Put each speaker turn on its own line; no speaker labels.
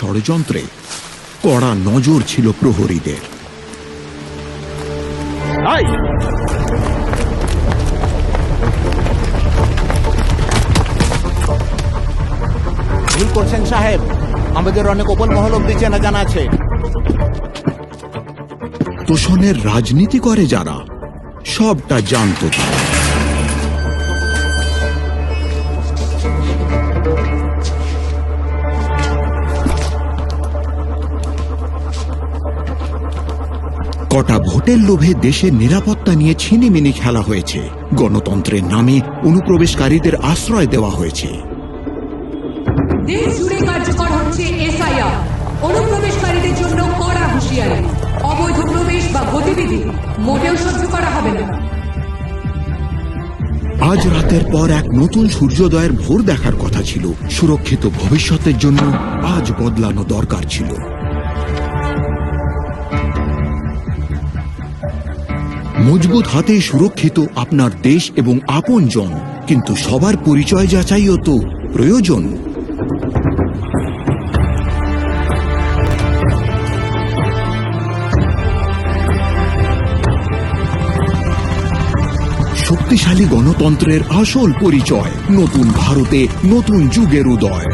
ষড়যন্ত্রে কড়া নজর ছিল প্রহরীদের।
ভুল করছেন সাহেব, আমাদের অনেক ওপর মহল অব্দি চেনা জানা আছে।
তোষণের রাজনীতি করে যারা, সবটা জানত তারা। কটা ভোটের লোভে দেশের নিরাপত্তা নিয়ে ছিনিমিনি খেলা হয়েছে, গণতন্ত্রের নামে অনুপ্রবেশকারীদের আশ্রয় দেওয়া হয়েছে।
দেশ জুড়ে কার্যকর হচ্ছে এসআইআর, অনুপ্রবেশকারীদের জন্য কড়া হুঁশিয়ারি। অবৈধ প্রবেশ বা গতিবিধি মোটেও সহ্য করা হবে না।
আজ রাতের পর এক নতুন সূর্যোদয়ের ভোর দেখার কথা ছিল। সুরক্ষিত ভবিষ্যতের জন্য আজ বদলানো দরকার ছিল। মজবুত হাতে সুরক্ষিত আপনার দেশ এবং আপনজন, কিন্তু সবার পরিচয় যাচাইও তো প্রয়োজন। শক্তিশালী গণতন্ত্রের আসল পরিচয়, নতুন ভারতে নতুন যুগের উদয়।